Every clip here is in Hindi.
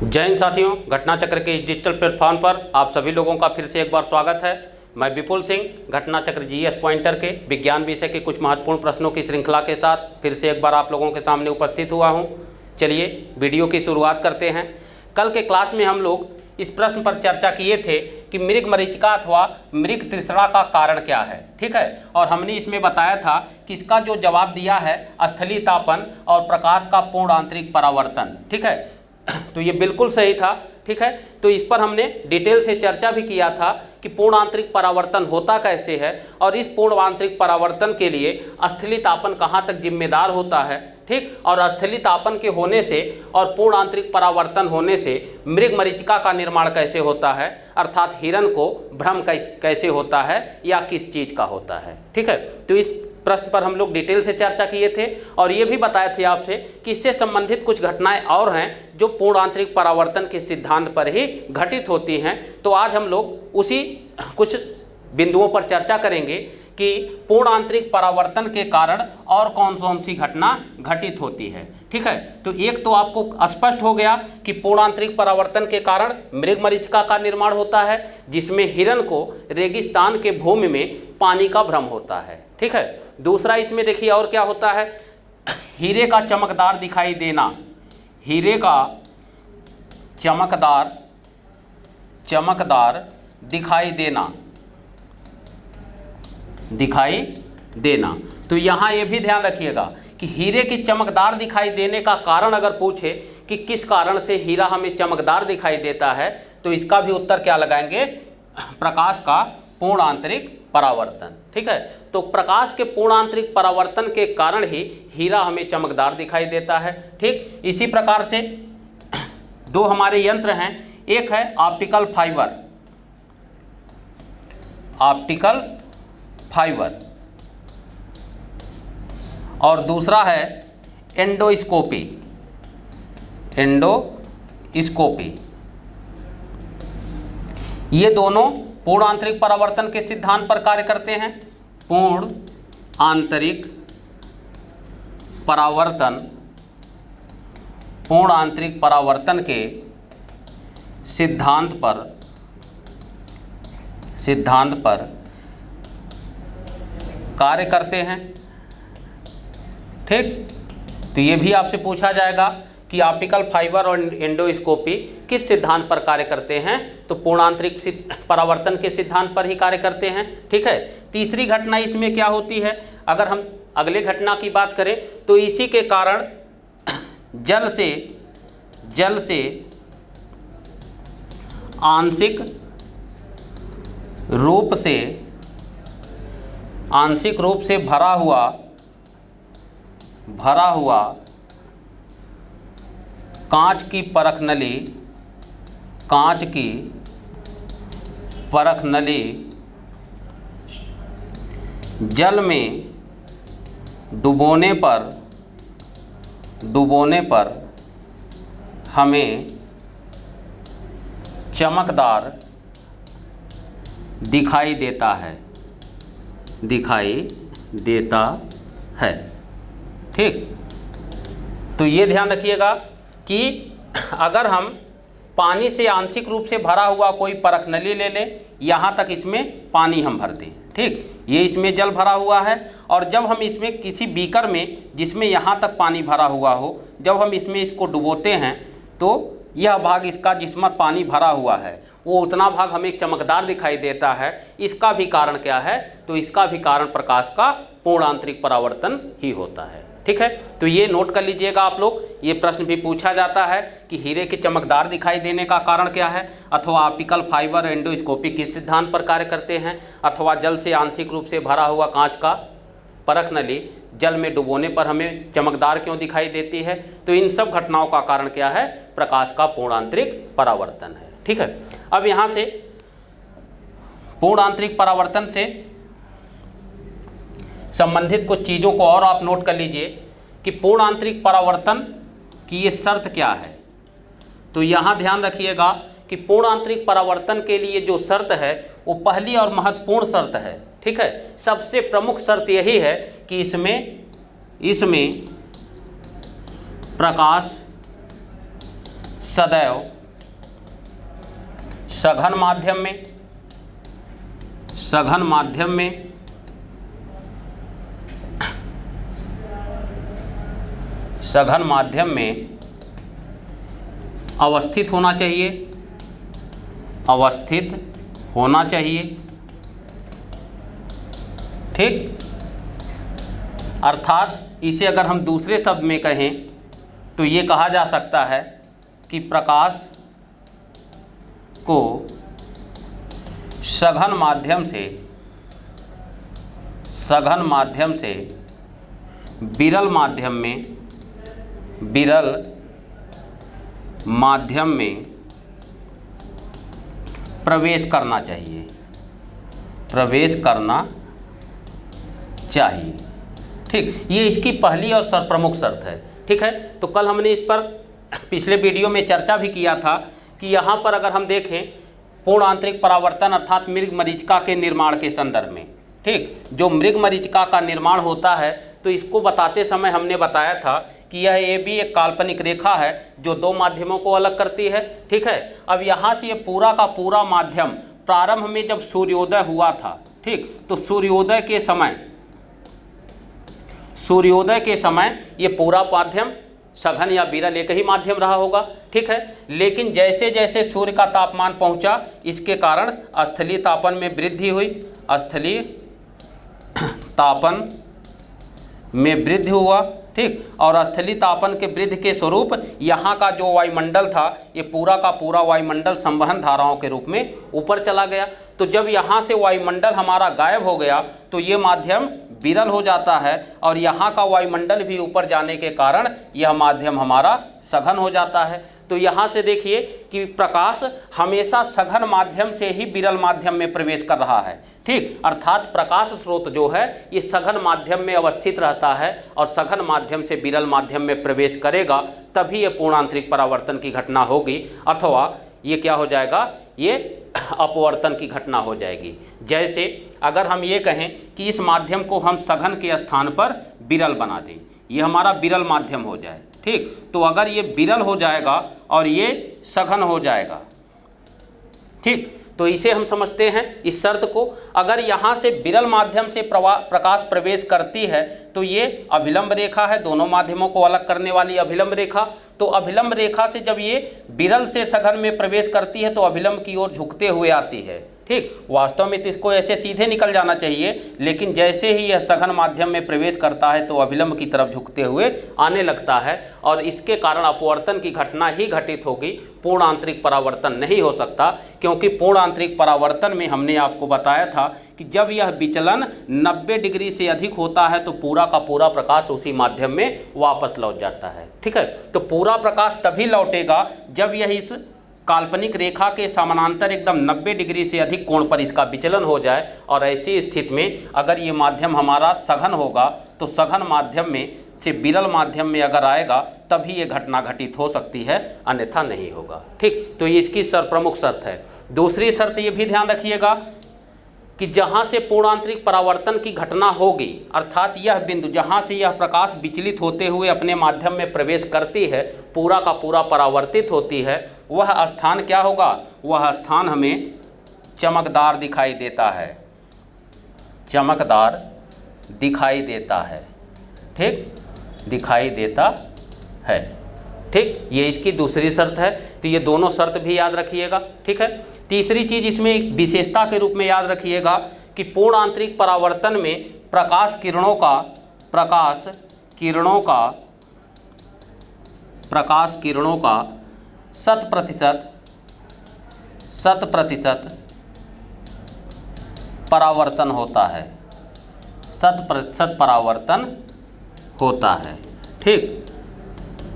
जय हिंद साथियों, घटना चक्र के इस डिजिटल प्लेटफॉर्म पर आप सभी लोगों का फिर से एक बार स्वागत है। मैं विपुल सिंह घटना चक्र जीएस पॉइंटर के विज्ञान विषय के कुछ महत्वपूर्ण प्रश्नों की श्रृंखला के साथ फिर से एक बार आप लोगों के सामने उपस्थित हुआ हूं। चलिए वीडियो की शुरुआत करते हैं। कल के क्लास में हम लोग इस प्रश्न पर चर्चा किए थे कि मृग मरीचिका अथवा मृग तृष्णा का कारण क्या है, ठीक है। और हमने इसमें बताया था कि इसका जो जवाब दिया है स्थलीय तापन और प्रकाश का पूर्ण आंतरिक परावर्तन, ठीक है। तो ये बिल्कुल सही था, ठीक है। तो इस पर हमने डिटेल से चर्चा भी किया था कि पूर्ण आंतरिक परावर्तन होता कैसे है और इस पूर्ण आंतरिक परावर्तन के लिए स्थलीय तापन कहाँ तक जिम्मेदार होता है, ठीक। और स्थलीय तापन के होने से और पूर्ण आंतरिक परावर्तन होने से मृग मरीचिका का निर्माण कैसे होता है, अर्थात हिरण को भ्रम कैसे होता है या किस चीज़ का होता है, ठीक है। तो इस प्रश्न पर हम लोग डिटेल से चर्चा किए थे और ये भी बताए थे आपसे कि इससे संबंधित कुछ घटनाएं और हैं जो पूर्ण आंतरिक परावर्तन के सिद्धांत पर ही घटित होती हैं। तो आज हम लोग उसी कुछ बिंदुओं पर चर्चा करेंगे कि पूर्ण आंतरिक परावर्तन के कारण और कौन सी घटना घटित होती है, ठीक है। तो एक तो आपको स्पष्ट हो गया कि पूर्ण आंतरिक परावर्तन के कारण मृग मरीचिका का निर्माण होता है, जिसमें हिरण को रेगिस्तान के भूमि में पानी का भ्रम होता है, ठीक है। दूसरा इसमें देखिए और क्या होता है, हीरे का चमकदार दिखाई देना, हीरे का चमकदार दिखाई देना। तो यहाँ ये भी ध्यान रखिएगा कि हीरे की चमकदार दिखाई देने का कारण अगर पूछे कि किस कारण से हीरा हमें चमकदार दिखाई देता है, तो इसका भी उत्तर क्या लगाएंगे, प्रकाश का पूर्ण आंतरिक परावर्तन, ठीक है। तो प्रकाश के पूर्ण आंतरिक परावर्तन के कारण ही हीरा हमें चमकदार दिखाई देता है, ठीक। इसी प्रकार से दो हमारे यंत्र हैं, एक है ऑप्टिकल फाइबर और दूसरा है एंडोस्कोपी। ये दोनों पूर्ण आंतरिक परावर्तन के सिद्धांत पर कार्य करते हैं। पूर्ण आंतरिक परावर्तन के सिद्धांत पर कार्य करते हैं, ठीक। तो ये भी आपसे पूछा जाएगा कि ऑप्टिकल फाइबर और एंडोस्कोपी किस सिद्धांत पर कार्य करते हैं, तो पूर्ण आंतरिक परावर्तन के सिद्धांत पर ही कार्य करते हैं, ठीक है। तीसरी घटना इसमें क्या होती है, अगर हम अगले घटना की बात करें तो इसी के कारण जल से आंशिक रूप से भरा हुआ कांच की परख नली जल में डुबोने पर हमें चमकदार दिखाई देता है, ठीक। तो ये ध्यान रखिएगा कि अगर हम पानी से आंशिक रूप से भरा हुआ कोई परख नली ले लें, यहाँ तक इसमें पानी हम भर दें, ठीक। ये इसमें जल भरा हुआ है और जब हम इसमें किसी बीकर में जिसमें यहाँ तक पानी भरा हुआ हो, जब हम इसमें इसको डुबोते हैं तो यह भाग इसका जिसमें पानी भरा हुआ है वो उतना भाग हमें चमकदार दिखाई देता है। इसका भी कारण क्या है, तो इसका भी कारण प्रकाश का पूर्ण आंतरिक परावर्तन ही होता है, ठीक है। तो ये नोट कर लीजिएगा आप लोग। ये प्रश्न भी पूछा जाता है कि हीरे के चमकदार दिखाई देने का कारण क्या है, अथवा ऑप्टिकल फाइबर एंडोस्कोपी किस सिद्धांत पर कार्य करते हैं, अथवा जल से आंशिक रूप से भरा हुआ कांच का परख नली जल में डुबोने पर हमें चमकदार क्यों दिखाई देती है। तो इन सब घटनाओं का कारण क्या है, प्रकाश का पूर्ण आंतरिक परावर्तन है, ठीक है। अब यहाँ से पूर्ण आंतरिक परावर्तन से संबंधित कुछ चीज़ों को और आप नोट कर लीजिए कि पूर्ण आंतरिक परावर्तन की ये शर्त क्या है। तो यहाँ ध्यान रखिएगा कि पूर्ण आंतरिक परावर्तन के लिए जो शर्त है वो पहली और महत्वपूर्ण शर्त है, ठीक है। सबसे प्रमुख शर्त यही है कि इसमें प्रकाश सदैव सघन माध्यम में, सघन माध्यम में सघन माध्यम में अवस्थित होना चाहिए, अवस्थित होना चाहिए। ठीक, अर्थात इसे अगर हम दूसरे शब्द में कहें तो ये कहा जा सकता है कि प्रकाश को सघन माध्यम से, सघन माध्यम से विरल माध्यम में, विरल माध्यम में प्रवेश करना चाहिए, प्रवेश करना चाहिए। ठीक, ये इसकी पहली और प्रमुख शर्त है। ठीक है, तो कल हमने इस पर पिछले वीडियो में चर्चा भी किया था कि यहाँ पर अगर हम देखें पूर्ण आंतरिक परावर्तन अर्थात मृग मरीचिका के निर्माण के संदर्भ में, ठीक, जो मृग मरीचिका का निर्माण होता है तो इसको बताते समय हमने बताया था कि यह ए बी एक काल्पनिक रेखा है जो दो माध्यमों को अलग करती है। ठीक है, अब यहाँ से ये पूरा का पूरा माध्यम प्रारंभ में जब सूर्योदय हुआ था, ठीक, तो सूर्योदय के समय ये पूरा माध्यम सघन या विरल एक ही माध्यम रहा होगा। ठीक है, लेकिन जैसे जैसे सूर्य का तापमान पहुंचा इसके कारण स्थलीय तापन में वृद्धि हुई, स्थलीय तापन में वृद्धि हुआ। ठीक, और स्थलीय तापन के वृद्धि के स्वरूप यहाँ का जो वायुमंडल था ये पूरा का पूरा वायुमंडल संवहन धाराओं के रूप में ऊपर चला गया। तो जब यहाँ से वायुमंडल हमारा गायब हो गया तो ये माध्यम विरल हो जाता है और यहाँ का वायुमंडल भी ऊपर जाने के कारण यह माध्यम हमारा सघन हो जाता है। तो यहाँ से देखिए कि प्रकाश हमेशा सघन माध्यम से ही विरल माध्यम में प्रवेश कर रहा है। ठीक, अर्थात प्रकाश स्रोत जो है ये सघन माध्यम में अवस्थित रहता है और सघन माध्यम से विरल माध्यम में प्रवेश करेगा तभी ये पूर्ण आंतरिक परावर्तन की घटना होगी, अथवा ये क्या हो जाएगा, ये अपवर्तन की घटना हो जाएगी। जैसे अगर हम ये कहें कि इस माध्यम को हम सघन के स्थान पर विरल बना दें, ये हमारा विरल माध्यम हो जाए। ठीक, तो अगर ये विरल हो जाएगा और ये सघन हो जाएगा, ठीक, तो इसे हम समझते हैं इस शर्त को। अगर यहाँ से विरल माध्यम से प्रकाश प्रवेश करती है तो ये अभिलंब रेखा है, दोनों माध्यमों को अलग करने वाली अभिलंब रेखा। तो अभिलंब रेखा से जब ये विरल से सघन में प्रवेश करती है तो अभिलंब की ओर झुकते हुए आती है। ठीक, वास्तव में तो इसको ऐसे सीधे निकल जाना चाहिए, लेकिन जैसे ही यह सघन माध्यम में प्रवेश करता है तो अभिलंब की तरफ झुकते हुए आने लगता है और इसके कारण अपवर्तन की घटना ही घटित होगी, पूर्ण आंतरिक परावर्तन नहीं हो सकता। क्योंकि पूर्ण आंतरिक परावर्तन में हमने आपको बताया था कि जब यह विचलन 90 डिग्री से अधिक होता है तो पूरा का पूरा प्रकाश उसी माध्यम में वापस लौट जाता है। ठीक है, तो पूरा प्रकाश तभी लौटेगा जब यह इस काल्पनिक रेखा के समानांतर एकदम 90 डिग्री से अधिक कोण पर इसका विचलन हो जाए। और ऐसी स्थिति में अगर ये माध्यम हमारा सघन होगा तो सघन माध्यम में से विरल माध्यम में अगर आएगा तभी ये घटना घटित हो सकती है, अन्यथा नहीं होगा। ठीक, तो ये इसकी प्रमुख शर्त है। दूसरी शर्त ये भी ध्यान रखिएगा कि जहाँ से पूर्ण आंतरिक परावर्तन की घटना होगी, अर्थात यह बिंदु जहाँ से यह प्रकाश विचलित होते हुए अपने माध्यम में प्रवेश करती है, पूरा का पूरा परावर्तित होती है, वह स्थान क्या होगा, वह स्थान हमें चमकदार दिखाई देता है, चमकदार दिखाई देता है। ठीक, दिखाई देता है। ठीक, ये इसकी दूसरी शर्त है। तो ये दोनों शर्त भी याद रखिएगा। ठीक है, तीसरी चीज़ इसमें एक विशेषता के रूप में याद रखिएगा कि पूर्ण आंतरिक परावर्तन में प्रकाश किरणों का 100% परावर्तन होता है, 100% परावर्तन होता है। ठीक,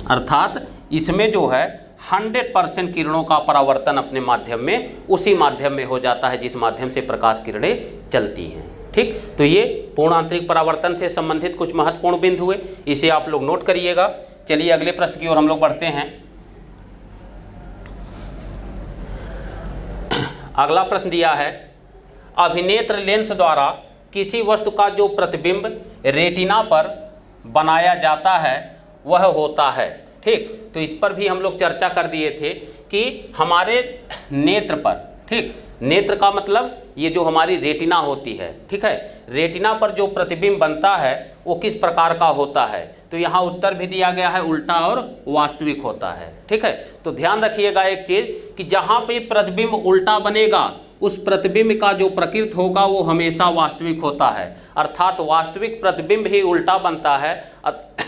अर्थात इसमें जो है 100% किरणों का परावर्तन अपने माध्यम में उसी माध्यम में हो जाता है जिस माध्यम से प्रकाश किरणें चलती हैं। ठीक, तो ये पूर्ण आंतरिक परावर्तन से संबंधित कुछ महत्वपूर्ण बिंदु हुए, इसे आप लोग नोट करिएगा। चलिए अगले प्रश्न की ओर हम लोग बढ़ते हैं। अगला प्रश्न दिया है, अभिनेत्र लेंस द्वारा किसी वस्तु का जो प्रतिबिंब रेटिना पर बनाया जाता है वह होता है। ठीक। तो इस पर भी हम लोग चर्चा कर दिए थे कि हमारे नेत्र पर, ठीक, नेत्र का मतलब ये जो हमारी रेटिना होती है, ठीक है, रेटिना पर जो प्रतिबिंब बनता है वो किस प्रकार का होता है। तो यहाँ उत्तर भी दिया गया है, उल्टा और वास्तविक होता है, ठीक है। तो ध्यान रखिएगा एक चीज कि जहाँ पे प्रतिबिंब उल्टा बनेगा उस प्रतिबिंब का जो प्रकृत होगा वो हमेशा वास्तविक होता है, अर्थात वास्तविक प्रतिबिंब ही उल्टा बनता है,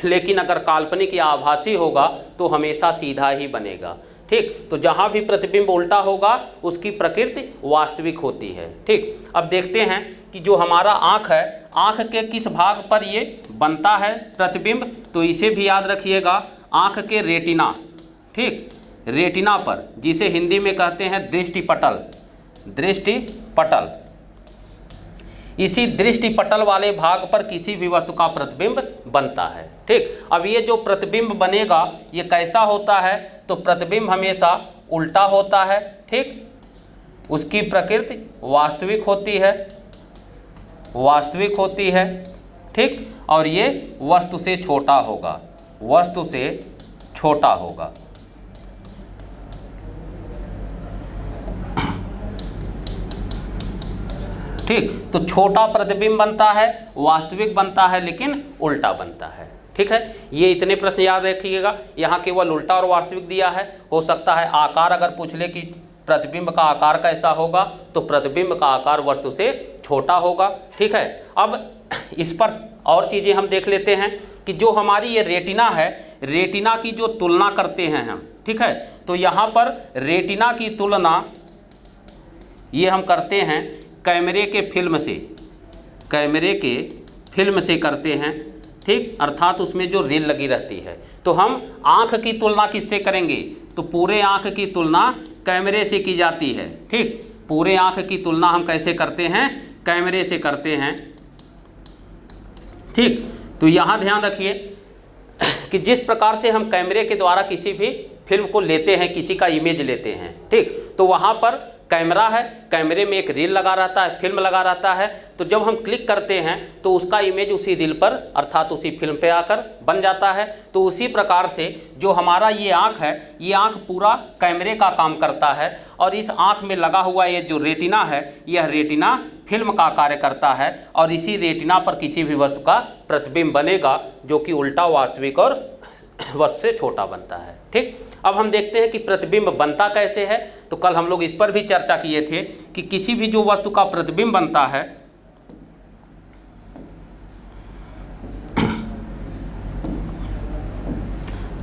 लेकिन अगर काल्पनिक या आभासी होगा तो हमेशा सीधा ही बनेगा, ठीक। तो जहाँ भी प्रतिबिंब उल्टा होगा उसकी प्रकृति वास्तविक होती है, ठीक। अब देखते हैं कि जो हमारा आँख है, आँख के किस भाग पर ये बनता है प्रतिबिंब, तो इसे भी याद रखिएगा, आँख के रेटिना, ठीक, रेटिना पर, जिसे हिंदी में कहते हैं दृष्टिपटल, दृष्टिपटल, इसी दृष्टिपटल वाले भाग पर किसी भी वस्तु का प्रतिबिंब बनता है, ठीक। अब ये जो प्रतिबिंब बनेगा ये कैसा होता है, तो प्रतिबिंब हमेशा उल्टा होता है, ठीक, उसकी प्रकृति वास्तविक होती है, वास्तविक होती है, ठीक, और ये वस्तु से छोटा होगा, वस्तु से छोटा होगा, ठीक। तो छोटा प्रतिबिंब बनता है, वास्तविक बनता है, लेकिन उल्टा बनता है, ठीक है। ये इतने प्रश्न याद रखिएगा, यहाँ केवल उल्टा और वास्तविक दिया है। हो सकता है आकार अगर पूछ ले कि प्रतिबिंब का आकार कैसा होगा, तो प्रतिबिंब का आकार वस्तु से छोटा होगा, ठीक है। अब इस पर और चीज़ें हम देख लेते हैं कि जो हमारी ये रेटिना है, रेटिना की जो तुलना करते हैं हम, ठीक है, तो यहाँ पर रेटिना की तुलना ये हम करते हैं कैमरे के फिल्म से, कैमरे के फिल्म से करते हैं, ठीक, अर्थात उसमें जो रील लगी रहती है। तो हम आँख की तुलना किससे करेंगे, तो पूरे आँख की तुलना कैमरे से की जाती है, ठीक। पूरे आँख की तुलना हम कैसे करते हैं, कैमरे से करते हैं, ठीक। तो यहाँ ध्यान रखिए कि जिस प्रकार से हम कैमरे के द्वारा किसी भी फिल्म को लेते हैं, किसी का इमेज लेते हैं, ठीक, तो वहाँ पर कैमरा है, कैमरे में एक रील लगा रहता है, फिल्म लगा रहता है। तो जब हम क्लिक करते हैं तो उसका इमेज उसी रील पर अर्थात उसी फिल्म पे आकर बन जाता है। तो उसी प्रकार से जो हमारा ये आँख है, ये आँख पूरा कैमरे का काम करता है, और इस आँख में लगा हुआ ये जो रेटिना है, यह रेटिना फिल्म का कार्य करता है, और इसी रेटिना पर किसी भी वस्तु का प्रतिबिंब बनेगा जो कि उल्टा, वास्तविक और वस्तु से छोटा बनता है, ठीक। अब हम देखते हैं कि प्रतिबिंब बनता कैसे है। तो कल हम लोग इस पर भी चर्चा किए थे कि किसी भी जो वस्तु का प्रतिबिंब बनता है,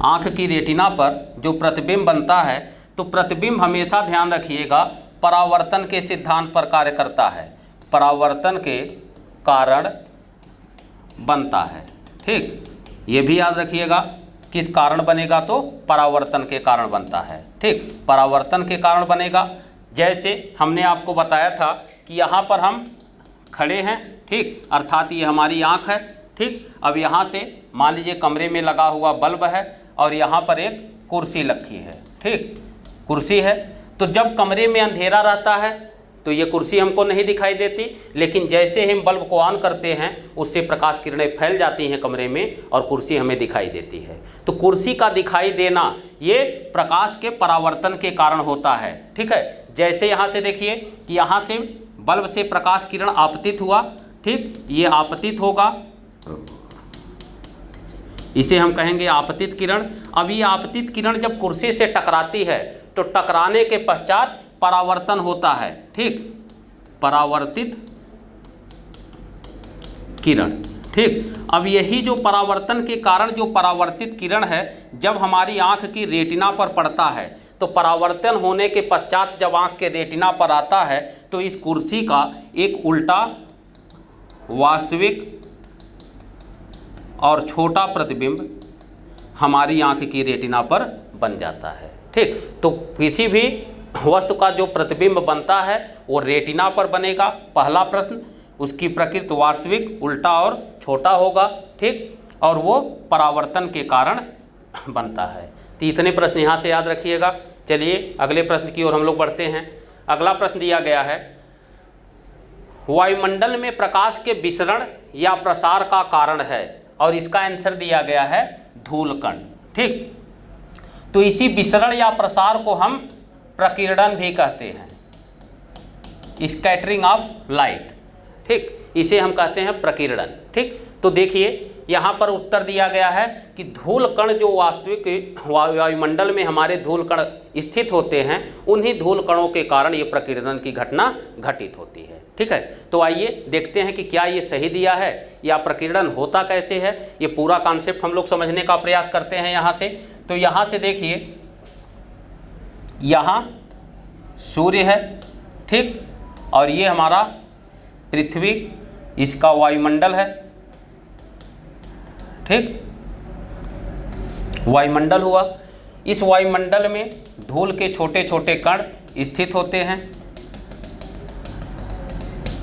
आँख की रेटिना पर जो प्रतिबिंब बनता है, तो प्रतिबिंब हमेशा ध्यान रखिएगा परावर्तन के सिद्धांत पर कार्य करता है, परावर्तन के कारण बनता है, ठीक। ये भी याद रखिएगा किस कारण बनेगा, तो परावर्तन के कारण बनता है, ठीक, परावर्तन के कारण बनेगा। जैसे हमने आपको बताया था कि यहाँ पर हम खड़े हैं, ठीक, अर्थात ये हमारी आँख है, ठीक। अब यहाँ से मान लीजिए कमरे में लगा हुआ बल्ब है और यहाँ पर एक कुर्सी रखी है, ठीक, कुर्सी है। तो जब कमरे में अंधेरा रहता है तो ये कुर्सी हमको नहीं दिखाई देती, लेकिन जैसे हम बल्ब को ऑन करते हैं उससे प्रकाश किरणें फैल जाती हैं कमरे में और कुर्सी हमें दिखाई देती है। तो कुर्सी का दिखाई देना ये प्रकाश के परावर्तन के कारण होता है, ठीक है। जैसे यहाँ से देखिए कि यहाँ से बल्ब से प्रकाश किरण आपतित हुआ, ठीक, ये आपतित होगा, इसे हम कहेंगे आपतित किरण। अब ये आपतित किरण जब कुर्सी से टकराती है तो टकराने के पश्चात परावर्तन होता है, ठीक, परावर्तित किरण, ठीक। अब यही जो परावर्तन के कारण जो परावर्तित किरण है, जब हमारी आँख की रेटिना पर पड़ता है तो परावर्तन होने के पश्चात जब आँख के रेटिना पर आता है तो इस कुर्सी का एक उल्टा, वास्तविक और छोटा प्रतिबिंब हमारी आँख की रेटिना पर बन जाता है, ठीक। तो किसी भी वस्तु का जो प्रतिबिंब बनता है वो रेटिना पर बनेगा, पहला प्रश्न, उसकी प्रकृति वास्तविक, उल्टा और छोटा होगा, ठीक, और वो परावर्तन के कारण बनता है। तो इतने प्रश्न यहाँ से याद रखिएगा। चलिए अगले प्रश्न की ओर हम लोग बढ़ते हैं। अगला प्रश्न दिया गया है, वायुमंडल में प्रकाश के विसरण या प्रसार का कारण है, और इसका आंसर दिया गया है धूल कण, ठीक। तो इसी विसरण या प्रसार को हम प्रकीर्णन भी कहते हैं, स्कैटरिंग ऑफ लाइट। ठीक, इसे हम कहते हैं प्रकीर्णन। ठीक, तो देखिए यहाँ पर उत्तर दिया गया है कि धूल कण जो वास्तविक वायुमंडल में हमारे धूल कण स्थित होते हैं, उन्हीं धूल कणों के कारण ये प्रकीर्णन की घटना घटित होती है। ठीक है, तो आइए देखते हैं कि क्या ये सही दिया है या प्रकीर्णन होता कैसे है। ये पूरा कॉन्सेप्ट हम लोग समझने का प्रयास करते हैं यहाँ से। तो यहाँ से देखिए, यहाँ सूर्य है, ठीक, और ये हमारा पृथ्वी, इसका वायुमंडल है। ठीक, वायुमंडल हुआ। इस वायुमंडल में धूल के छोटे छोटे कण स्थित होते हैं।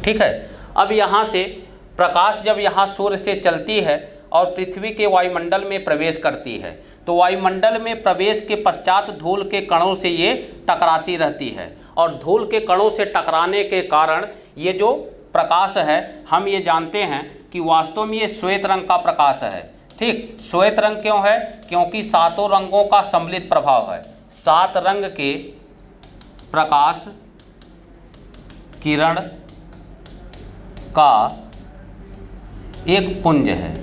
ठीक है, अब यहाँ से प्रकाश जब यहाँ सूर्य से चलती है और पृथ्वी के वायुमंडल में प्रवेश करती है, तो वायुमंडल में प्रवेश के पश्चात धूल के कणों से ये टकराती रहती है, और धूल के कणों से टकराने के कारण ये जो प्रकाश है, हम ये जानते हैं कि वास्तव में ये श्वेत रंग का प्रकाश है। ठीक, श्वेत रंग क्यों है? क्योंकि सातों रंगों का सम्मिलित प्रभाव है। 7 रंग के प्रकाश किरण का एक पुंज है।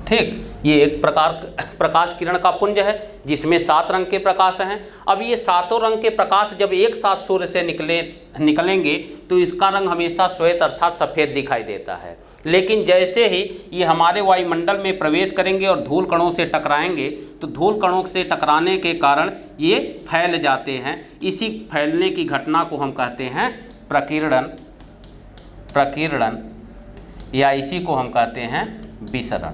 ठीक, ये एक प्रकार प्रकाश किरण का पुंज है जिसमें 7 रंग के प्रकाश हैं। अब ये सातों रंग के प्रकाश जब एक साथ सूर्य से निकलेंगे तो इसका रंग हमेशा श्वेत अर्थात सफ़ेद दिखाई देता है। लेकिन जैसे ही ये हमारे वायुमंडल में प्रवेश करेंगे और धूल कणों से टकराएंगे, तो धूल कणों से टकराने के कारण ये फैल जाते हैं। इसी फैलने की घटना को हम कहते हैं प्रकीर्णन, या इसी को हम कहते हैं विसरण।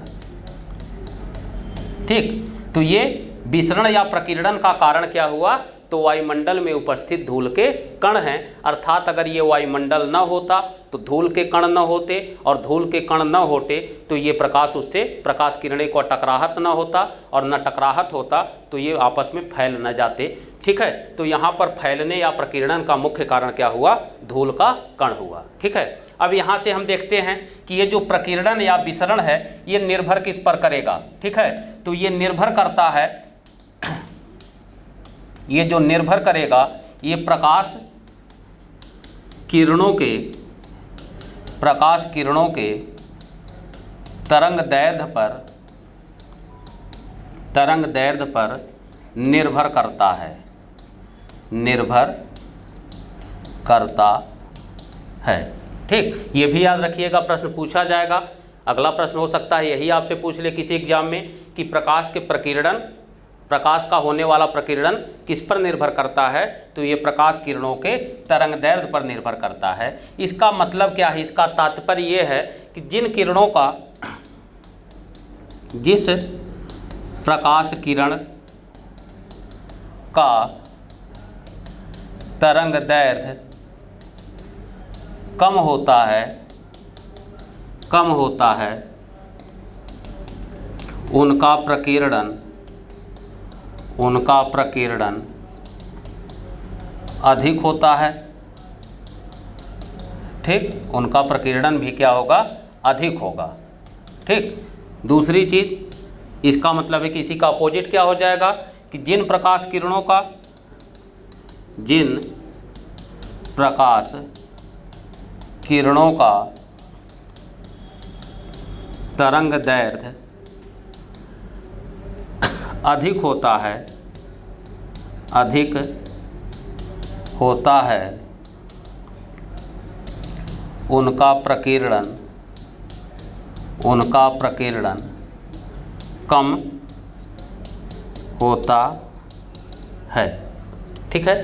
ठीक, तो ये विसरण या प्रकीर्णन का कारण क्या हुआ? तो वायुमंडल में उपस्थित धूल के कण हैं, अर्थात अगर ये वायुमंडल न होता तो धूल के कण न होते, और धूल के कण न होते तो ये प्रकाश उससे प्रकाश किरणें को टकराहट न होता, और न टकराहट होता तो ये आपस में फैल न जाते। ठीक है, तो यहाँ पर फैलने या प्रकीर्णन का मुख्य कारण क्या हुआ? धूल का कण हुआ। ठीक है, अब यहाँ से हम देखते हैं कि ये जो प्रकीर्णन या विसरण है, ये निर्भर किस पर करेगा? ठीक है, तो ये निर्भर करता है, ये जो निर्भर करेगा, ये प्रकाश किरणों के तरंगदैर्घ्य पर निर्भर करता है। ठीक, ये भी याद रखिएगा, प्रश्न पूछा जाएगा। अगला प्रश्न हो सकता है यही आपसे पूछ ले किसी एग्जाम में कि प्रकाश का होने वाला प्रकीर्णन किस पर निर्भर करता है? तो ये प्रकाश किरणों के तरंगदैर्घ्य पर निर्भर करता है। इसका मतलब क्या है? इसका तात्पर्य ये है कि जिस प्रकाश किरण का तरंगदैर्घ्य कम होता है उनका प्रकीर्णन अधिक होता है। ठीक, उनका प्रकीर्णन भी क्या होगा? अधिक होगा। ठीक, दूसरी चीज़ इसका मतलब है कि इसी का अपोजिट क्या हो जाएगा कि जिन प्रकाश किरणों का तरंगदैर्घ्य अधिक होता है उनका प्रकीर्णन कम होता है। ठीक है,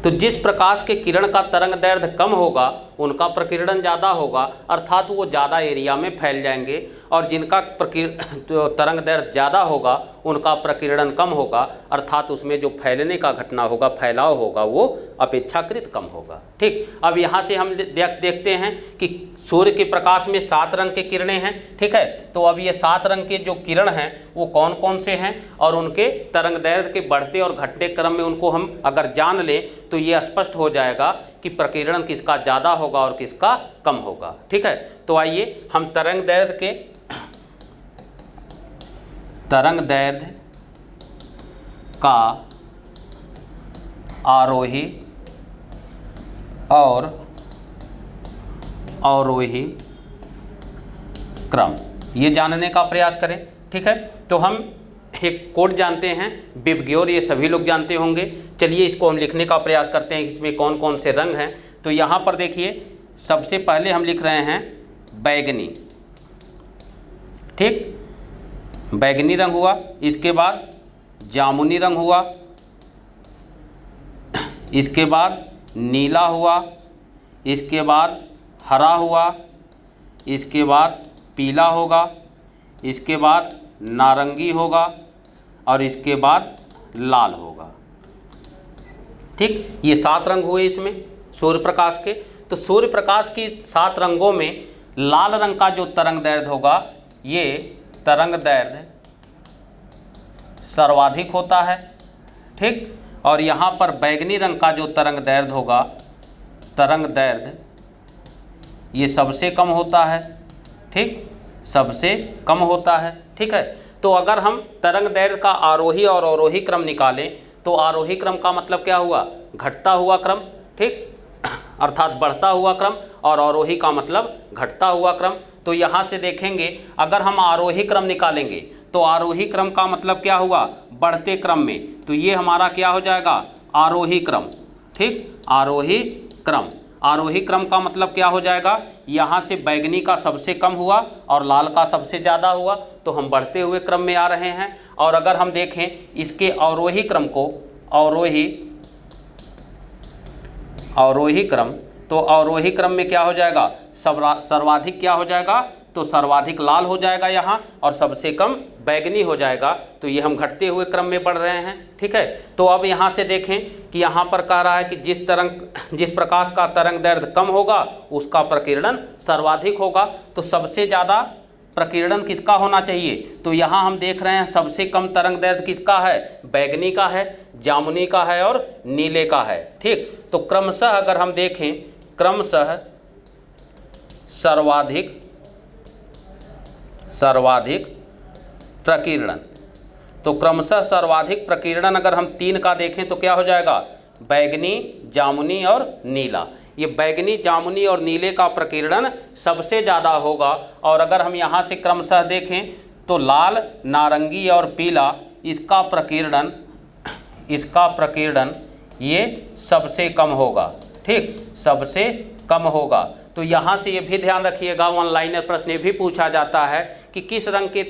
तो जिस प्रकाश के किरण का तरंगदैर्घ्य कम होगा उनका प्रकीर्णन ज़्यादा होगा, अर्थात वो ज़्यादा एरिया में फैल जाएंगे, और जिनका तरंगदैर्घ्य ज़्यादा होगा उनका प्रकीर्णन कम होगा, अर्थात उसमें जो फैलने का घटना होगा, फैलाव होगा, वो अपेक्षाकृत कम होगा। ठीक, अब यहाँ से हम देखते हैं कि सूर्य के प्रकाश में 7 रंग के किरणें हैं। ठीक है, तो अब ये 7 रंग के जो किरण हैं वो कौन कौन से हैं, और उनके तरंगदैर्घ्य के बढ़ते और घटते क्रम में उनको हम अगर जान लें तो ये स्पष्ट हो जाएगा कि प्रकीर्णन किसका ज़्यादा होगा और किसका कम होगा। ठीक है, तो आइए हम तरंगदैर्घ्य का आरोही और अवरोही क्रम, ये जानने का प्रयास करें। ठीक है, तो हम एक कोड जानते हैं विबग्योर, ये सभी लोग जानते होंगे। चलिए इसको हम लिखने का प्रयास करते हैं, इसमें कौन कौन से रंग हैं। तो यहाँ पर देखिए, सबसे पहले हम लिख रहे हैं बैगनी। ठीक, बैगनी रंग हुआ, इसके बाद जामुनी रंग हुआ, इसके बाद नीला हुआ, इसके बाद हरा हुआ, इसके बाद पीला होगा, इसके बाद नारंगी होगा और इसके बाद लाल होगा। ठीक, ये 7 रंग हुए इसमें सूर्य प्रकाश के। तो सूर्य प्रकाश की 7 रंगों में लाल रंग का जो तरंग दैर्ध्य होगा, ये तरंग दैर्ध्य सर्वाधिक होता है। ठीक, और यहाँ पर बैगनी रंग का जो तरंग दैर्ध्य होगा, तरंग दैर्ध्य ये सबसे कम होता है। ठीक, सबसे कम होता है। ठीक है, तो अगर हम तरंग दैर्ध्य का आरोही और अवरोही क्रम निकालें तो आरोही क्रम का मतलब क्या हुआ, घटता हुआ क्रम। ठीक, अर्थात बढ़ता हुआ क्रम, और अवरोही का मतलब घटता हुआ क्रम। तो यहाँ से देखेंगे, अगर हम आरोही क्रम निकालेंगे तो आरोही क्रम का मतलब क्या हुआ, बढ़ते क्रम में। तो ये हमारा क्या हो जाएगा, आरोही क्रम। ठीक, आरोही क्रम। आरोही क्रम का मतलब क्या हो जाएगा, यहाँ से बैगनी का सबसे कम हुआ और लाल का सबसे ज़्यादा हुआ, तो हम बढ़ते हुए क्रम में आ रहे हैं। और अगर हम देखें इसके अवरोही क्रम को, अवरोही क्रम, तो अवरोही क्रम में क्या हो जाएगा, सर्वाधिक क्या हो जाएगा, तो सर्वाधिक लाल हो जाएगा यहाँ, और सबसे कम बैगनी हो जाएगा। तो ये हम घटते हुए क्रम में बढ़ रहे हैं। ठीक है, तो अब यहाँ से देखें कि यहाँ पर कह रहा है कि जिस प्रकाश का तरंग दैर्ध्य कम होगा उसका प्रकीर्णन सर्वाधिक होगा। तो सबसे ज़्यादा प्रकीर्णन किसका होना चाहिए, तो यहाँ हम देख रहे हैं सबसे कम तरंग दैर्ध्य किसका है, बैगनी का है, जामुनी का है और नीले का है। ठीक, तो क्रमशः अगर हम देखें, क्रमशः सर्वाधिक प्रकीर्णन, तो क्रमशः सर्वाधिक प्रकीर्णन अगर हम 3 का देखें तो क्या हो जाएगा, बैगनी, जामुनी और नीला। ये बैगनी, जामुनी और नीले का प्रकीर्णन सबसे ज़्यादा होगा। और अगर हम यहाँ से क्रमशः देखें तो लाल, नारंगी और पीला, इसका प्रकीर्णन ये सबसे कम होगा। ठीक, सबसे कम होगा। तो यहाँ से ये भी ध्यान रखिएगा, ऑनलाइन प्रश्न ये भी पूछा जाता है कि किस रंग के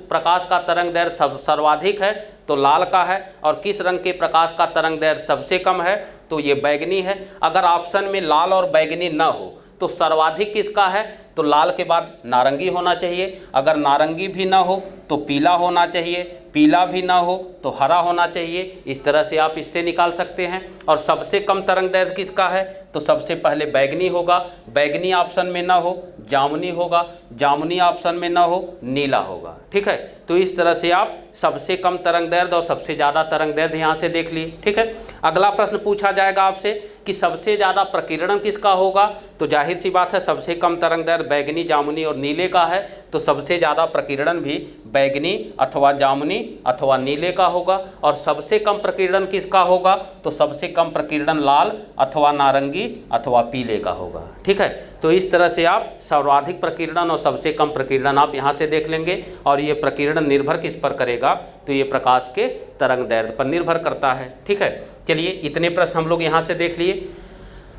प्रकाश का तरंग दैर्ध्य सर्वाधिक है, तो लाल का है, और किस रंग के प्रकाश का तरंग दैर्ध्य सबसे कम है, तो ये बैगनी है। अगर ऑप्शन में लाल और बैगनी न हो तो सर्वाधिक किसका है, तो लाल के बाद नारंगी होना चाहिए, अगर नारंगी भी ना हो तो पीला होना चाहिए, पीला भी ना हो तो हरा होना चाहिए। इस तरह से आप इससे निकाल सकते हैं। और सबसे कम तरंग दैर्ध्य किसका है, तो सबसे पहले बैगनी होगा, बैगनी ऑप्शन में ना हो जामुनी होगा, जामुनी ऑप्शन में ना हो नीला होगा। ठीक है, तो इस तरह से आप सबसे कम तरंग दैर्ध्य और सबसे ज़्यादा तरंग दैर्ध्य यहाँ से देख लिए। ठीक है, अगला प्रश्न पूछा जाएगा आपसे कि सबसे ज़्यादा प्रकीर्णन किसका होगा, तो जाहिर सी बात है सबसे कम तरंग दैर्ध्य बैगनी, जामुनी और नीले का है, तो सबसे ज़्यादा प्रकीर्णन भी बैगनी अथवा जामुनी अथवा नीले का होगा। और सबसे कम प्रकीर्णन किसका होगा, तो सबसे कम प्रकीर्णन लाल अथवा नारंगी अथवा पीले का होगा। ठीक है, तो इस तरह से आप सर्वाधिक प्रकीर्णन और सबसे कम प्रकीर्णन आप यहाँ से देख लेंगे। और ये प्रकीर्णन निर्भर किस पर करेगा, तो ये प्रकाश के तरंग दैर्ध्य पर निर्भर करता है। ठीक है, चलिए इतने प्रश्न हम लोग यहाँ से देख लिए।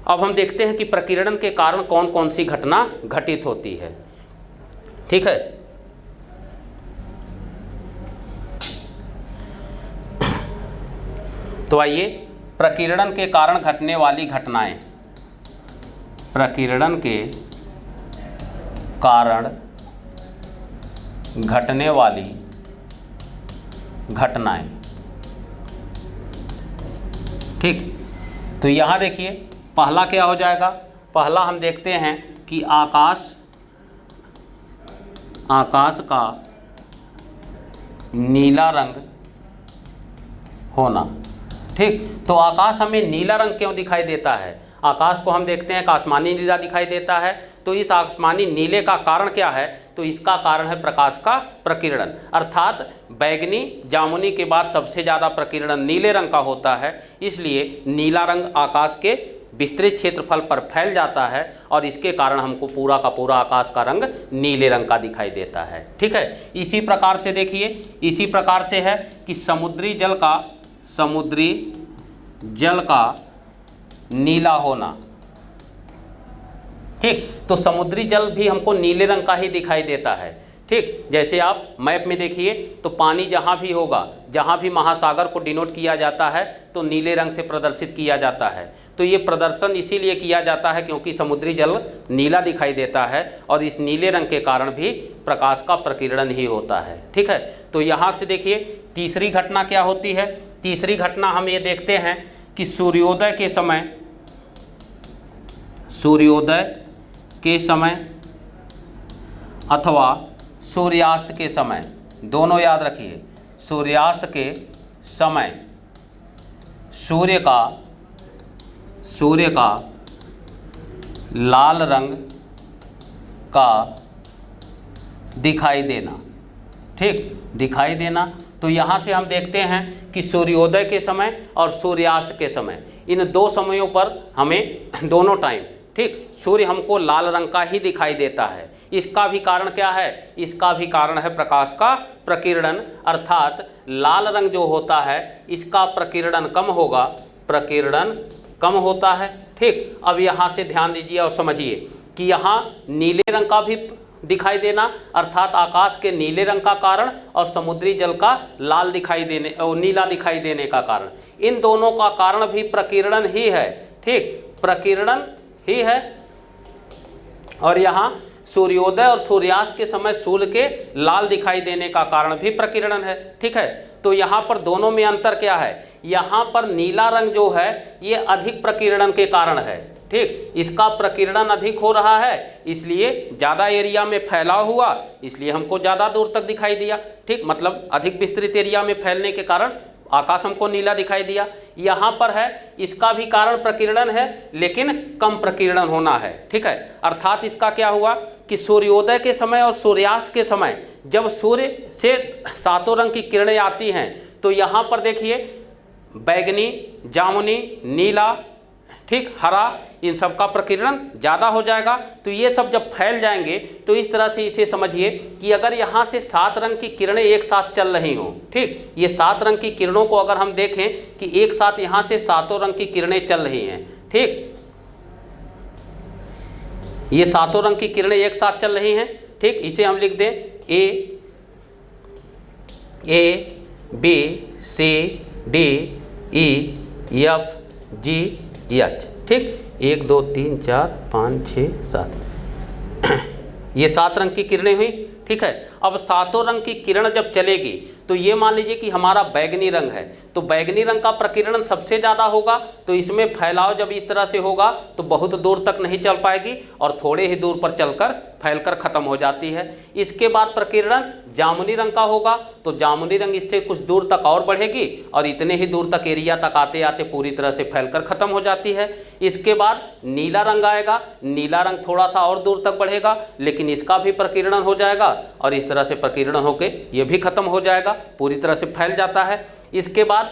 अब हम देखते हैं कि प्रकीर्णन के कारण कौन कौन सी घटना घटित होती है। ठीक है, तो आइए प्रकीर्णन के कारण घटने वाली घटनाएं, प्रकीर्णन के कारण घटने वाली घटनाएं। ठीक, तो यहाँ देखिए पहला क्या हो जाएगा, पहला हम देखते हैं कि आकाश का नीला रंग होना। ठीक, तो आकाश हमें नीला रंग क्यों दिखाई देता है, आकाश को हम देखते हैं कि आसमानी नीला दिखाई देता है। तो इस आसमानी नीले का कारण क्या है? तो इसका कारण है प्रकाश का प्रकीर्णन, अर्थात बैगनी जामुनी के बाद सबसे ज़्यादा प्रकीर्णन नीले रंग का होता है। इसलिए नीला रंग आकाश के विस्तृत क्षेत्रफल पर फैल जाता है और इसके कारण हमको पूरा का पूरा आकाश का रंग नीले रंग का दिखाई देता है। ठीक है, इसी प्रकार से देखिए, इसी प्रकार से है कि समुद्री जल का नीला होना। ठीक, तो समुद्री जल भी हमको नीले रंग का ही दिखाई देता है। ठीक, जैसे आप मैप में देखिए तो पानी जहाँ भी होगा, जहाँ भी महासागर को डिनोट किया जाता है तो नीले रंग से प्रदर्शित किया जाता है। तो ये प्रदर्शन इसीलिए किया जाता है क्योंकि समुद्री जल नीला दिखाई देता है और इस नीले रंग के कारण भी प्रकाश का प्रकीर्णन ही होता है। ठीक है, तो यहाँ से देखिए तीसरी घटना क्या होती है। तीसरी घटना हम ये देखते हैं कि सूर्योदय के समय अथवा सूर्यास्त के समय, दोनों याद रखिए, सूर्यास्त के समय सूर्य का लाल रंग का दिखाई देना। ठीक, दिखाई देना। तो यहाँ से हम देखते हैं कि सूर्योदय के समय और सूर्यास्त के समय, इन दो समयों पर हमें दोनों टाइम, ठीक, सूर्य हमको लाल रंग का ही दिखाई देता है। इसका भी कारण क्या है? इसका भी कारण है प्रकाश का प्रकीर्णन, अर्थात लाल रंग जो होता है इसका प्रकीर्णन कम होगा, प्रकीर्णन कम होता है। ठीक, अब यहाँ से ध्यान दीजिए और समझिए कि यहाँ नीले रंग का भी दिखाई देना, अर्थात आकाश के नीले रंग का कारण और समुद्री जल का लाल दिखाई देने और नीला दिखाई देने का कारण, इन दोनों का कारण भी प्रकीर्णन ही है। ठीक, प्रकीर्णन ही है। और यहाँ सूर्योदय और सूर्यास्त के समय सूर्य के लाल दिखाई देने का कारण भी प्रकीर्णन है। ठीक है, तो यहाँ पर दोनों में अंतर क्या है? यहाँ पर नीला रंग जो है ये अधिक प्रकीर्णन के कारण है। ठीक, इसका प्रकीर्णन अधिक हो रहा है, इसलिए ज़्यादा एरिया में फैला हुआ, इसलिए हमको ज़्यादा दूर तक दिखाई दिया। ठीक, मतलब अधिक विस्तृत एरिया में फैलने के कारण आकाश हमको नीला दिखाई दिया। यहाँ पर है, इसका भी कारण प्रकीर्णन है लेकिन कम प्रकीर्णन होना है। ठीक है, अर्थात इसका क्या हुआ कि सूर्योदय के समय और सूर्यास्त के समय जब सूर्य से सातों रंग की किरणें आती हैं तो यहाँ पर देखिए बैगनी, जामुनी, नीला, ठीक, हरा, इन सब का प्रकीर्णन ज़्यादा हो जाएगा। तो ये सब जब फैल जाएंगे तो इस तरह से इसे समझिए कि अगर यहाँ से 7 रंग की किरणें एक साथ चल रही हों, ठीक, ये 7 रंग की किरणों को अगर हम देखें कि एक साथ यहाँ से सातों रंग की किरणें चल रही हैं, ठीक, ये सातों रंग की किरणें एक साथ चल रही हैं। ठीक, इसे हम लिख दें A B C D E F G H. ठीक, 1 2 3 4 5 6 7 ये 7 रंग की किरणें हुई। ठीक है, अब सातों रंग की किरण जब चलेगी तो ये मान लीजिए कि हमारा बैगनी रंग है, तो बैगनी रंग का प्रकीर्णन सबसे ज़्यादा होगा, तो इसमें फैलाव जब इस तरह से होगा तो बहुत दूर तक नहीं चल पाएगी और थोड़े ही दूर पर चलकर फैलकर ख़त्म हो जाती है। इसके बाद प्रकीर्णन जामुनी रंग का होगा, तो जामुनी रंग इससे कुछ दूर तक और बढ़ेगी और इतने ही दूर तक एरिया तक आते आते पूरी तरह से फैलकर ख़त्म हो जाती है। इसके बाद नीला रंग आएगा, नीला रंग थोड़ा सा और दूर तक बढ़ेगा लेकिन इसका भी प्रकीर्णन हो जाएगा और इस तरह से प्रकीर्णन होकर ये भी खत्म हो जाएगा, पूरी तरह से फैल जाता है। इसके बाद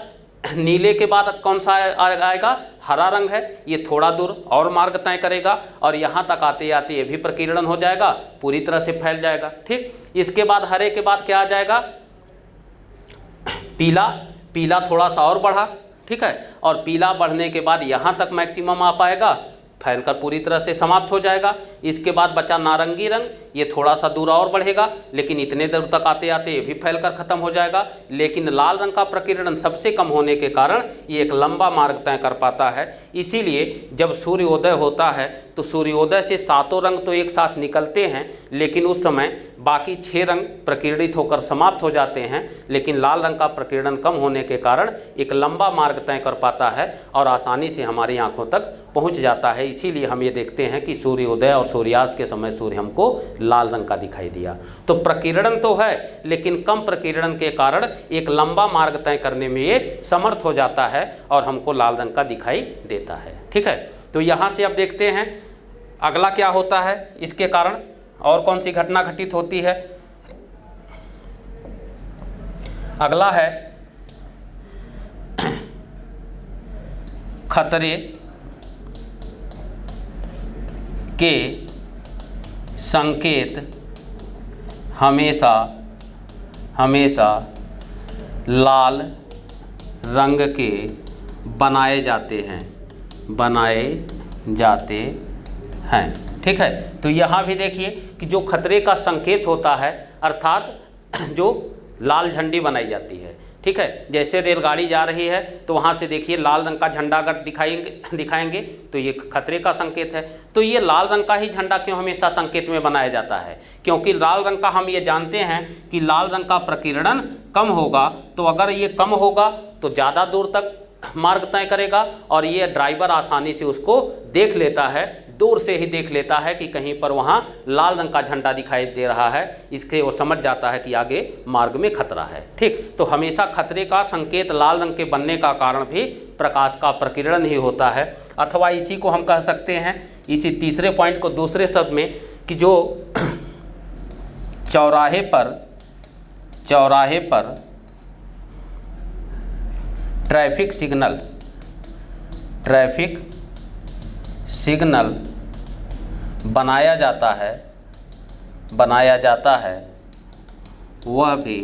नीले के बाद कौन सा आएगा? हरा रंग है, ये थोड़ा दूर और मार्ग तय करेगा और यहाँ तक आते आते ये भी प्रकीर्णन हो जाएगा, पूरी तरह से फैल जाएगा। ठीक, इसके बाद हरे के बाद क्या आ जाएगा? पीला, पीला थोड़ा सा और बढ़ा। ठीक है, और पीला बढ़ने के बाद यहाँ तक मैक्सिमम आ पाएगा, फैलकर पूरी तरह से समाप्त हो जाएगा। इसके बाद बचा नारंगी रंग, ये थोड़ा सा दूर और बढ़ेगा लेकिन इतने दूर तक आते आते ये भी फैलकर ख़त्म हो जाएगा। लेकिन लाल रंग का प्रकीर्णन सबसे कम होने के कारण ये एक लंबा मार्ग तय कर पाता है। इसीलिए जब सूर्योदय होता है तो सूर्योदय से सातों रंग तो एक साथ निकलते हैं लेकिन उस समय बाकी 6 रंग प्रकीर्णित होकर समाप्त हो जाते हैं, लेकिन लाल रंग का प्रकीर्णन कम होने के कारण एक लंबा मार्ग तय कर पाता है और आसानी से हमारी आंखों तक पहुंच जाता है। इसीलिए हम ये देखते हैं कि सूर्योदय और सूर्यास्त के समय सूर्य हमको लाल रंग का दिखाई दिया। तो प्रकीर्णन तो है, लेकिन कम प्रकीर्णन के कारण एक लंबा मार्ग तय करने में ये समर्थ हो जाता है और हमको लाल रंग का दिखाई देता है। ठीक है, तो यहाँ से अब देखते हैं अगला क्या होता है, इसके कारण और कौन सी घटना घटित होती है। अगला है खतरे के संकेत हमेशा लाल रंग के बनाए जाते हैं। ठीक है, तो यहाँ भी देखिए कि जो खतरे का संकेत होता है, अर्थात जो लाल झंडी बनाई जाती है। ठीक है, जैसे रेलगाड़ी जा रही है तो वहाँ से देखिए लाल रंग का झंडा अगर दिखाएंगे तो ये खतरे का संकेत है। तो ये लाल रंग का ही झंडा क्यों हमेशा संकेत में बनाया जाता है? क्योंकि लाल रंग का हम ये जानते हैं कि लाल रंग का प्रकीर्णन कम होगा, तो अगर ये कम होगा तो ज़्यादा दूर तक मार्ग तय करेगा और ये ड्राइवर आसानी से उसको देख लेता है, दूर से ही देख लेता है कि कहीं पर वहाँ लाल रंग का झंडा दिखाई दे रहा है, इसके वो समझ जाता है कि आगे मार्ग में खतरा है। ठीक, तो हमेशा खतरे का संकेत लाल रंग के बनने का कारण भी प्रकाश का प्रकीर्णन ही होता है। अथवा इसी को हम कह सकते हैं, इसी तीसरे पॉइंट को दूसरे शब्द में, कि जो चौराहे पर ट्रैफिक सिग्नल बनाया जाता है वह भी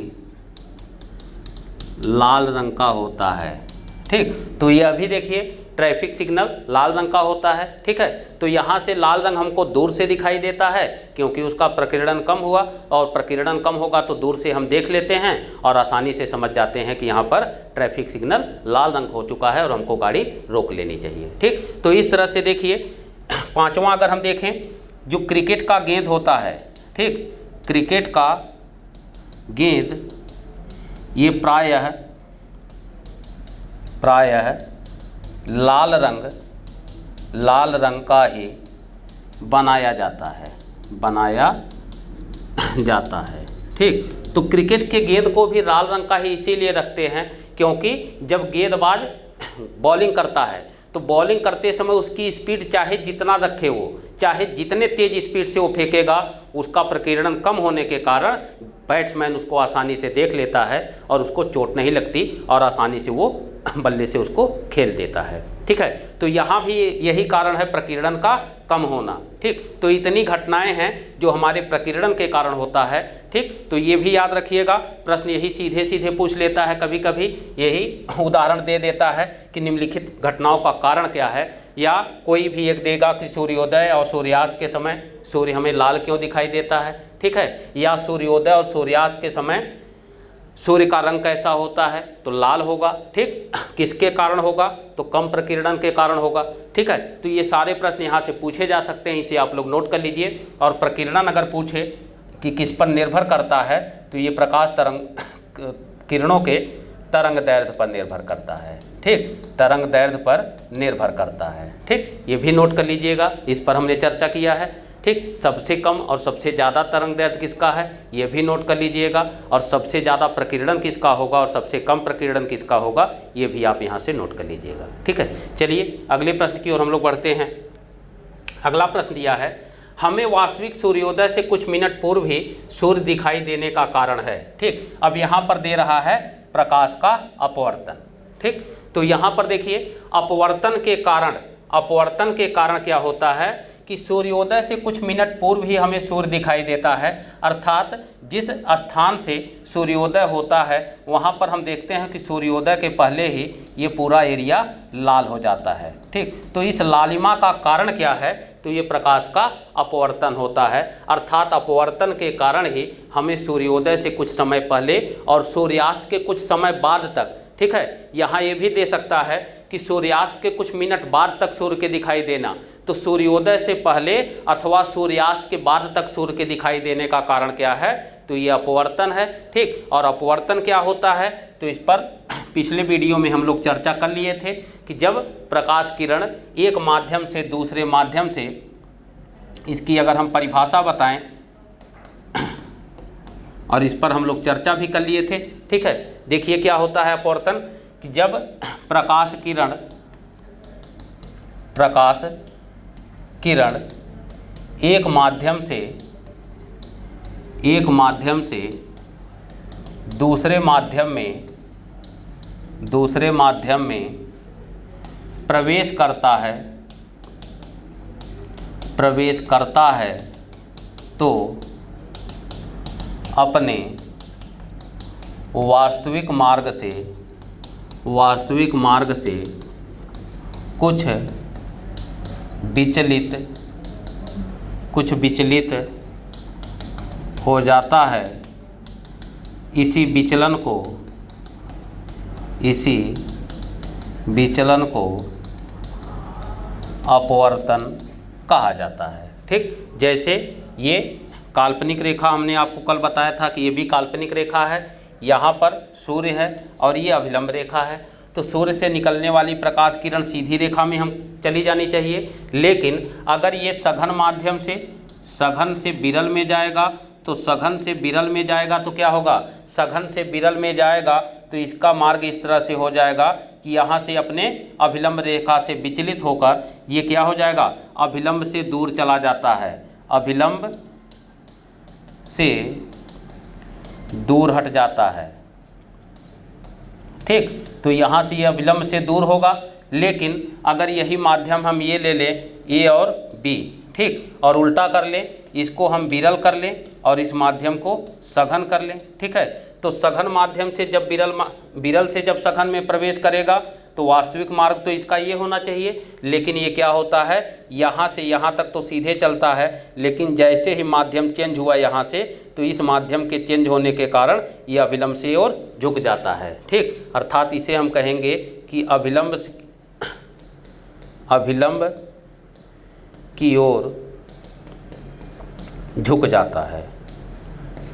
लाल रंग का होता है। ठीक, तो यह भी देखिए ट्रैफिक सिग्नल लाल रंग का होता है। ठीक है, तो यहाँ से लाल रंग हमको दूर से दिखाई देता है क्योंकि उसका प्रकीर्णन कम हुआ, और प्रकीर्णन कम होगा तो दूर से हम देख लेते हैं और आसानी से समझ जाते हैं कि यहाँ पर ट्रैफिक सिग्नल लाल रंग हो चुका है और हमको गाड़ी रोक लेनी चाहिए। ठीक, तो इस तरह से देखिए पांचवा अगर हम देखें, जो क्रिकेट का गेंद होता है, ठीक, क्रिकेट का गेंद ये प्रायः लाल रंग का ही बनाया जाता है। ठीक, तो क्रिकेट के गेंद को भी लाल रंग का ही इसीलिए रखते हैं क्योंकि जब गेंदबाज बॉलिंग करता है तो बॉलिंग करते समय उसकी स्पीड चाहे जितना रखे, वो चाहे जितने तेज स्पीड से वो फेंकेगा, उसका प्रकीर्णन कम होने के कारण बैट्समैन उसको आसानी से देख लेता है और उसको चोट नहीं लगती और आसानी से वो बल्ले से उसको खेल देता है। ठीक है, तो यहाँ भी यही कारण है प्रकीर्णन का कम होना। ठीक, तो इतनी घटनाएं हैं जो हमारे प्रकीर्णन के कारण होता है। ठीक, तो ये भी याद रखिएगा, प्रश्न यही सीधे सीधे पूछ लेता है, कभी कभी यही उदाहरण दे देता है कि निम्नलिखित घटनाओं का कारण क्या है, या कोई भी एक देगा कि सूर्योदय और सूर्यास्त के समय सूर्य हमें लाल क्यों दिखाई देता है। ठीक है, या सूर्योदय और सूर्यास्त के समय सूर्य का रंग कैसा होता है, तो लाल होगा। ठीक, किसके कारण होगा, तो कम प्रकीर्णन के कारण होगा। ठीक है, तो ये सारे प्रश्न यहाँ से पूछे जा सकते हैं, इसे आप लोग नोट कर लीजिए। और प्रकीर्णन अगर पूछे कि किस पर निर्भर करता है, तो ये प्रकाश तरंग किरणों के तरंग दैर्घ्य पर निर्भर करता है। ठीक, तरंग दैर्घ्य पर निर्भर करता है। ठीक, ये भी नोट कर लीजिएगा, इस पर हमने चर्चा किया है। ठीक, सबसे कम और सबसे ज़्यादा तरंग दैर्घ्य किसका है, ये भी नोट कर लीजिएगा, और सबसे ज़्यादा प्रकीर्णन किसका होगा और सबसे कम प्रकीर्णन किसका होगा, ये भी आप यहाँ से नोट कर लीजिएगा। ठीक है, चलिए अगले प्रश्न की ओर हम लोग बढ़ते हैं। अगला प्रश्न दिया है, हमें वास्तविक सूर्योदय से कुछ मिनट पूर्व ही सूर्य दिखाई देने का कारण है। ठीक, अब यहाँ पर दे रहा है प्रकाश का अपवर्तन। ठीक, तो यहाँ पर देखिए अपवर्तन के कारण क्या होता है कि सूर्योदय से कुछ मिनट पूर्व ही हमें सूर्य दिखाई देता है, अर्थात जिस स्थान से सूर्योदय होता है वहाँ पर हम देखते हैं कि सूर्योदय के पहले ही ये पूरा एरिया लाल हो जाता है। ठीक, तो इस लालिमा का कारण क्या है, तो ये प्रकाश का अपवर्तन होता है, अर्थात अपवर्तन के कारण ही हमें सूर्योदय से कुछ समय पहले और सूर्यास्त के कुछ समय बाद तक, ठीक है, यहाँ ये भी दे सकता है कि सूर्यास्त के कुछ मिनट बाद तक सूर्य के दिखाई देना, तो सूर्योदय से पहले अथवा सूर्यास्त के बाद तक सूर्य के दिखाई देने का कारण क्या है, तो ये अपवर्तन है। ठीक, और अपवर्तन क्या होता है, तो इस पर पिछले वीडियो में हम लोग चर्चा कर लिए थे कि जब प्रकाश किरण एक माध्यम से दूसरे माध्यम से, इसकी अगर हम परिभाषा बताएं और इस पर हम लोग चर्चा भी कर लिए थे। ठीक है, देखिए क्या होता है अपवर्तन, कि जब प्रकाश किरण एक माध्यम से दूसरे माध्यम में प्रवेश करता है तो अपने वास्तविक मार्ग से कुछ विचलित हो जाता है। इसी विचलन को अपवर्तन कहा जाता है। ठीक, जैसे ये काल्पनिक रेखा हमने आपको कल बताया था कि ये भी काल्पनिक रेखा है, यहाँ पर सूर्य है और ये अभिलंब रेखा है। तो सूर्य से निकलने वाली प्रकाश किरण सीधी रेखा में हम चली जानी चाहिए, लेकिन अगर ये सघन से विरल में जाएगा तो क्या होगा, सघन से विरल में जाएगा तो इसका मार्ग इस तरह से हो जाएगा कि यहाँ से अपने अभिलंब रेखा से विचलित होकर ये क्या हो जाएगा, अभिलंब से दूर चला जाता है, अभिलंब से दूर हट जाता है। ठीक, तो यहाँ से ये अभिलंब से दूर होगा, लेकिन अगर यही माध्यम हम ये ले लें ए और बी, ठीक, और उल्टा कर लें, इसको हम विरल कर लें और इस माध्यम को सघन कर लें। ठीक है, तो सघन माध्यम से जब विरल से जब सघन में प्रवेश करेगा तो वास्तविक मार्ग तो इसका ये होना चाहिए, लेकिन ये क्या होता है, यहाँ से यहाँ तक तो सीधे चलता है, लेकिन जैसे ही माध्यम चेंज हुआ यहाँ से, तो इस माध्यम के चेंज होने के कारण ये अभिलंब से ओर झुक जाता है। ठीक, अर्थात इसे हम कहेंगे कि अभिलंब की ओर झुक जाता है।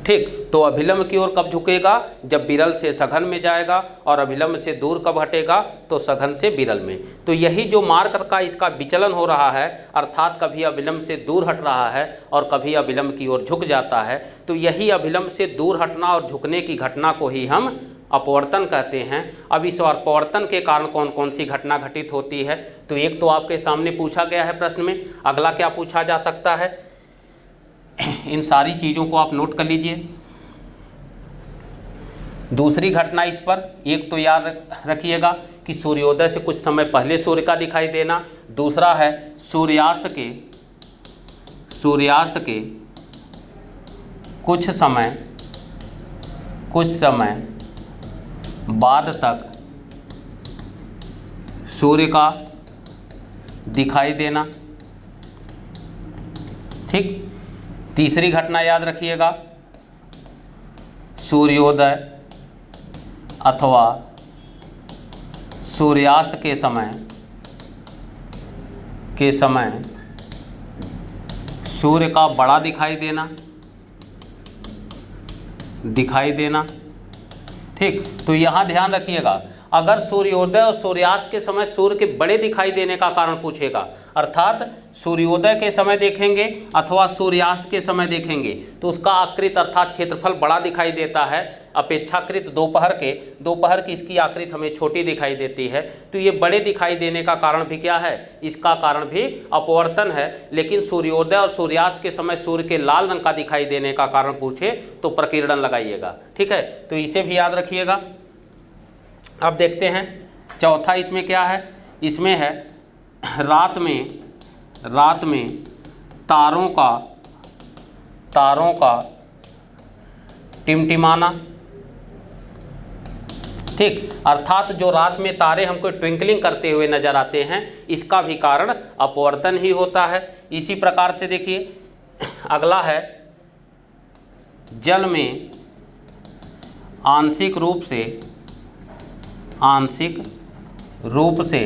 ठीक, तो अभिलंब की ओर कब झुकेगा, जब विरल से सघन में जाएगा, और अभिलंब से दूर कब हटेगा, तो सघन से विरल में। तो यही जो मार्ग का इसका विचलन हो रहा है, अर्थात कभी अभिलंब से दूर हट रहा है और कभी अभिलंब की ओर झुक जाता है, तो यही अभिलंब से दूर हटना और झुकने की घटना को ही हम अपवर्तन कहते हैं। अब इस अपवर्तन के कारण कौन कौन सी घटना घटित होती है, तो एक तो आपके सामने पूछा गया है प्रश्न में, अगला क्या पूछा जा सकता है, इन सारी चीज़ों को आप नोट कर लीजिए। दूसरी घटना इस पर एक तो याद रखिएगा कि सूर्योदय से कुछ समय पहले सूर्य का दिखाई देना, दूसरा है सूर्यास्त के कुछ समय बाद तक सूर्य का दिखाई देना। ठीक, तीसरी घटना याद रखिएगा, सूर्योदय अथवा सूर्यास्त के समय सूर्य का बड़ा दिखाई देना। ठीक, तो यहाँ ध्यान रखिएगा, अगर सूर्योदय और सूर्यास्त के समय सूर्य के बड़े दिखाई देने का कारण पूछेगा, अर्थात सूर्योदय के समय देखेंगे अथवा सूर्यास्त के समय देखेंगे तो उसका आकृति अर्थात क्षेत्रफल बड़ा दिखाई देता है अपेक्षाकृत दोपहर की इसकी आकृति हमें छोटी दिखाई देती है। तो ये बड़े दिखाई देने का कारण भी क्या है, इसका कारण भी अपवर्तन है। लेकिन सूर्योदय और सूर्यास्त के समय सूर्य के लाल रंग का दिखाई देने का कारण पूछे तो प्रकीर्णन लगाइएगा। ठीक है, तो इसे भी याद रखिएगा। अब देखते हैं चौथा इसमें क्या है, इसमें है रात में तारों का टिमटिमाना। ठीक, अर्थात जो रात में तारे हमको ट्विंकलिंग करते हुए नजर आते हैं, इसका भी कारण अपवर्तन ही होता है। इसी प्रकार से देखिए अगला है जल में आंशिक रूप से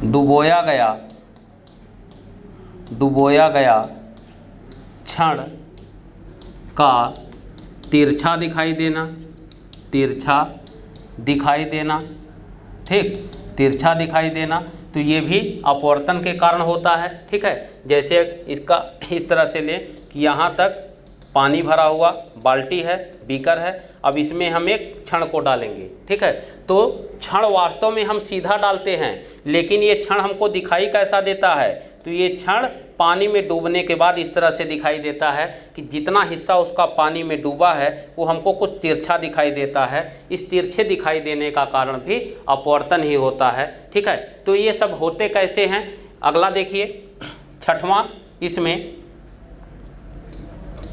डुबोया गया क्षण का तिरछा दिखाई देना, ठीक, तिरछा दिखाई देना, तो ये भी अपवर्तन के कारण होता है। ठीक है, जैसे इसका इस तरह से लें कि यहाँ तक पानी भरा हुआ बाल्टी है, बीकर है, अब इसमें हम एक क्षण को डालेंगे। ठीक है, तो क्षण वास्तव में हम सीधा डालते हैं, लेकिन ये क्षण हमको दिखाई कैसा देता है, तो ये क्षण पानी में डूबने के बाद इस तरह से दिखाई देता है कि जितना हिस्सा उसका पानी में डूबा है वो हमको कुछ तिरछा दिखाई देता है। इस तिरछे दिखाई देने का कारण भी अपवर्तन ही होता है। ठीक है, तो ये सब होते कैसे हैं, अगला देखिए, छठवां, इसमें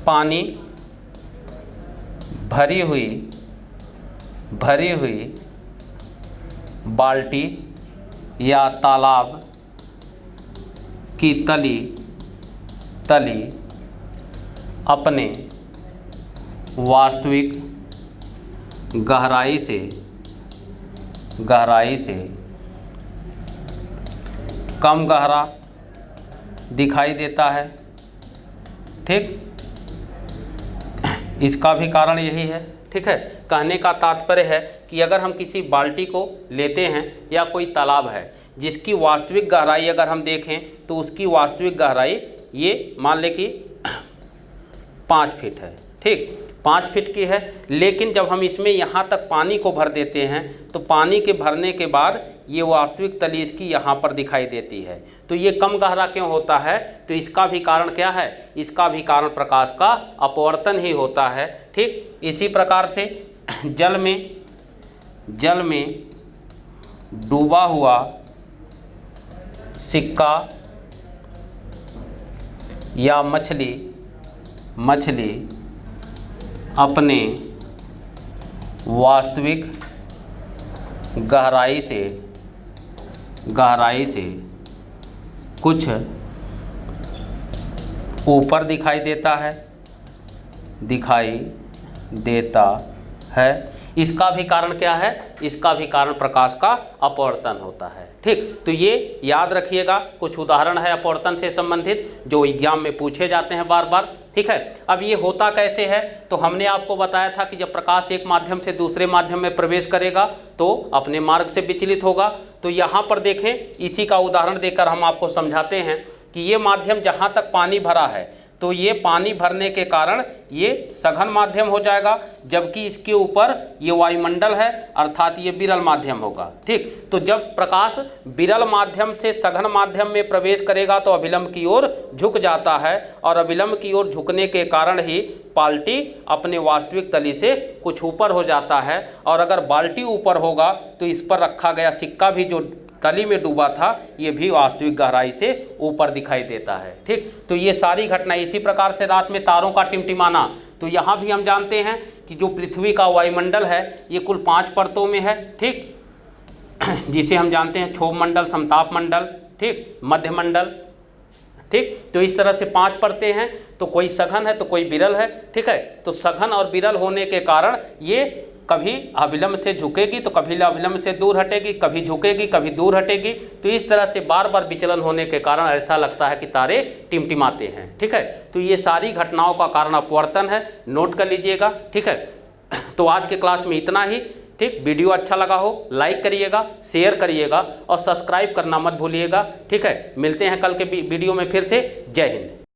पानी भरी हुई बाल्टी या तालाब की तली अपने वास्तविक गहराई से कम गहरा दिखाई देता है। ठीक, इसका भी कारण यही है। ठीक है, कहने का तात्पर्य है कि अगर हम किसी बाल्टी को लेते हैं या कोई तालाब है जिसकी वास्तविक गहराई अगर हम देखें तो उसकी वास्तविक गहराई ये मान लें कि 5 फीट है। ठीक, 5 फीट की है, लेकिन जब हम इसमें यहाँ तक पानी को भर देते हैं तो पानी के भरने के बाद ये वास्तविक तली इसकी यहाँ पर दिखाई देती है। तो ये कम गहरा क्यों होता है, तो इसका भी कारण क्या है, इसका भी कारण प्रकाश का अपवर्तन ही होता है। ठीक, इसी प्रकार से जल में डूबा हुआ सिक्का या मछली अपने वास्तविक गहराई से कुछ ऊपर दिखाई देता है। इसका भी कारण क्या है, इसका भी कारण प्रकाश का अपवर्तन होता है। ठीक, तो ये याद रखिएगा, कुछ उदाहरण है अपवर्तन से संबंधित जो एग्जाम में पूछे जाते हैं बार बार। ठीक है, अब ये होता कैसे है, तो हमने आपको बताया था कि जब प्रकाश एक माध्यम से दूसरे माध्यम में प्रवेश करेगा तो अपने मार्ग से विचलित होगा। तो यहाँ पर देखें, इसी का उदाहरण देकर हम आपको समझाते हैं कि ये माध्यम जहाँ तक पानी भरा है तो ये पानी भरने के कारण ये सघन माध्यम हो जाएगा, जबकि इसके ऊपर ये वायुमंडल है, अर्थात ये विरल माध्यम होगा। ठीक, तो जब प्रकाश विरल माध्यम से सघन माध्यम में प्रवेश करेगा तो अभिलंब की ओर झुक जाता है, और अभिलंब की ओर झुकने के कारण ही बाल्टी अपने वास्तविक तली से कुछ ऊपर हो जाता है। और अगर बाल्टी ऊपर होगा तो इस पर रखा गया सिक्का भी जो तली में डूबा था ये भी वास्तविक गहराई से ऊपर दिखाई देता है। ठीक, तो ये सारी घटनाएं, इसी प्रकार से रात में तारों का टिमटिमाना, तो यहाँ भी हम जानते हैं कि जो पृथ्वी का वायुमंडल है ये कुल 5 परतों में है। ठीक, जिसे हम जानते हैं क्षोभ मंडल, समताप मंडल, ठीक, मध्य मंडल। ठीक, तो इस तरह से 5 परतें हैं, तो कोई सघन है तो कोई विरल है। ठीक है, तो सघन और विरल होने के कारण ये कभी अभिलंब से झुकेगी तो कभी अभिलंब से दूर हटेगी, कभी झुकेगी कभी दूर हटेगी। तो इस तरह से बार बार विचलन होने के कारण ऐसा लगता है कि तारे टिमटिमाते हैं। ठीक है, तो ये सारी घटनाओं का कारण अपवर्तन है, नोट कर लीजिएगा। ठीक है, तो आज के क्लास में इतना ही। ठीक, वीडियो अच्छा लगा हो लाइक करिएगा, शेयर करिएगा और सब्सक्राइब करना मत भूलिएगा। ठीक है, मिलते हैं कल के वीडियो में फिर से। जय हिंद।